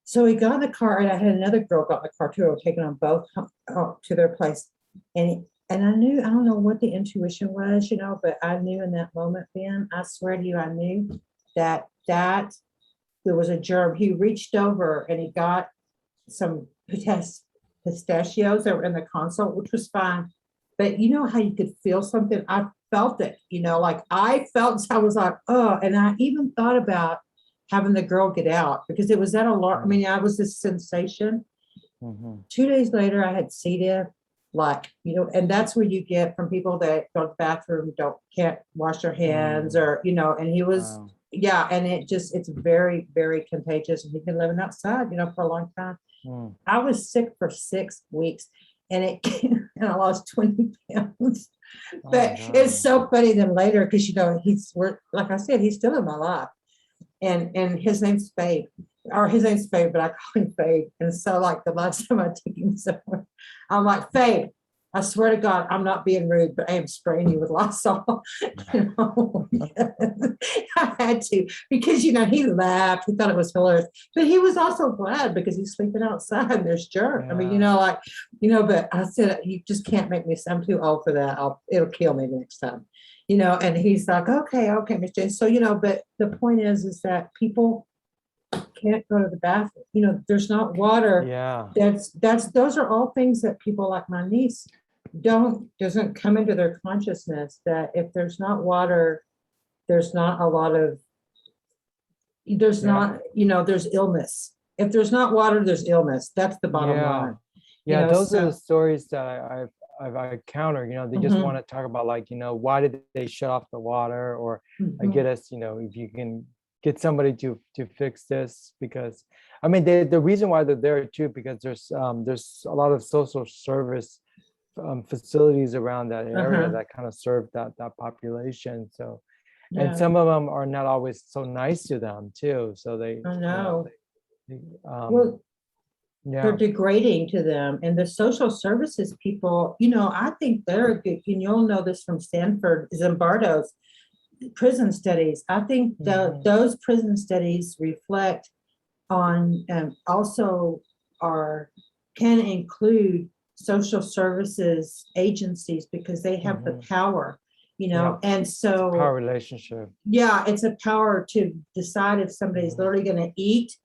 So he got in the car, and I had another girl got in the car too. I was taking them both to their place. And I knew, I don't know what the intuition was, but I knew in that moment, Ben, I swear to you, I knew that there was a germ. He reached over and he got some pistachios that were in the console, which was fine. But you know how you could feel something? I felt it, like I felt, I was like, oh, and I even thought about having the girl get out because it was that alarm. I mean, I was this sensation. 2 days later, I had C. diff, and that's where you get from people that go to the bathroom, can't wash their hands or, and he was, yeah. And it's very, very contagious, and he's been living outside, for a long time. I was sick for 6 weeks, and and I lost 20 pounds. But it's so funny then later because like I said, he's still in my life, and his name's Fabe, but I call him Fabe. And so like the last time I took him somewhere, I'm like, Fabe, I swear to God, I'm not being rude, but I am spraying you with Lysol. I had to because he laughed. He thought it was hilarious, but he was also glad because he's sleeping outside and there's germ. I mean, but I said you just can't make me. I'm too old for that. It'll kill me the next time. And he's like, okay, Miss Jane. So but the point is that people can't go to the bathroom. There's not water. Yeah. Those are all things that people like my niece doesn't come into their consciousness that if there's not water, there's not a lot of, there's illness. If there's not water, there's illness. That's the bottom line. Yeah, those are the stories that I've encountered. They just want to talk about why did they shut off the water, or I get us, if you can get somebody to fix this, because I mean the reason why they're there too, because there's a lot of social service facilities around that area that kind of serve that population. So and some of them are not always so nice to them too. So they they're degrading to them. And the social services people, I think they're good. You'll know this from Stanford, Zimbardo's prison studies. I think those prison studies reflect on also can include social services agencies because they have the power, and so power relationship. Yeah, it's a power to decide if somebody's literally going to eat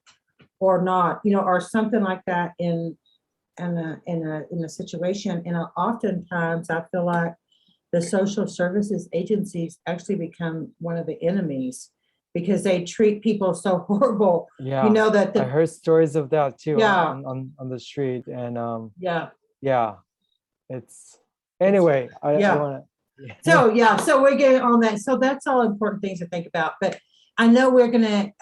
or not, or something like that in a situation. And oftentimes I feel like the social services agencies actually become one of the enemies because they treat people so horrible. Yeah, I heard stories of that too. On the street, and it's anyway. I want to. So we're getting on that. So that's all important things to think about. But I know we're gonna.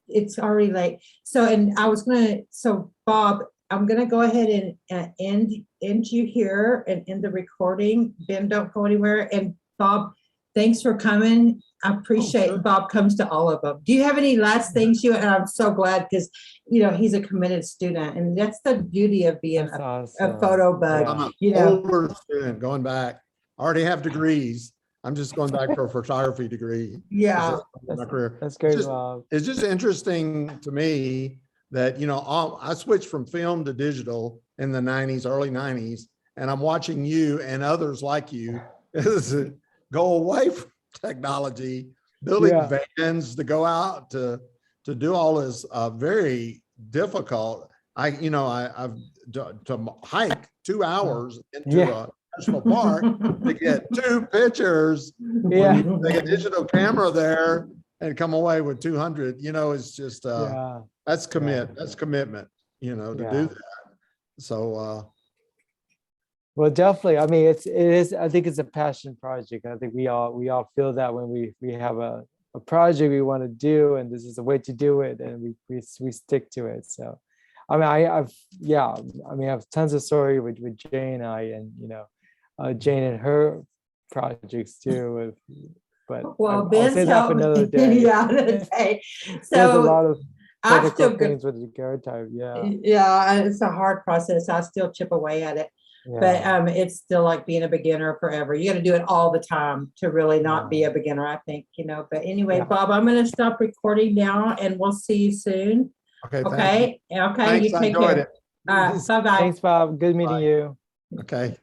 It's already late. So Bob, I'm gonna go ahead and end you here and end the recording. Ben, don't go anywhere. And Bob, thanks for coming. I appreciate Bob comes to all of them. Do you have any last things and I'm so glad because he's a committed student, and that's the beauty of being a photo bug. I'm an older student going back. I already have degrees. I'm just going back for a photography degree. Yeah. My career. That's great, Bob. It's just interesting to me that, I switched from film to digital in the 90s, early 90s, and I'm watching you and others like you go away from technology, building vans to go out to do all this very difficult I've to hike 2 hours into Yeah. a national park to get 2 pictures. Yeah. When you take a digital camera there and come away with 200, it's just, Yeah. that's commitment, to Yeah. do that. So, Well, definitely. I mean, it is, I think it's a passion project. I think we all feel that when we have a project we want to do, and this is a way to do it, and we stick to it. So, I mean, I have tons of story with Jane and I, and Jane and her projects too. But Well, I'll say that for another day. Yeah, another day. There's a So lot of I'm technical still good. things with the guard type. Yeah. Yeah, it's a hard process. I still chip away at it. But Yeah. it's still like being a beginner forever. You got to do it all the time to really not be Yeah. a beginner, I think, But anyway, Yeah. Bob, I'm going to stop recording now and we'll see you soon. okay. Thank you. Okay. Okay. Thanks, You I take enjoyed care. it. Bye-bye. Thanks, Bob. Good meeting Bye. you. Okay.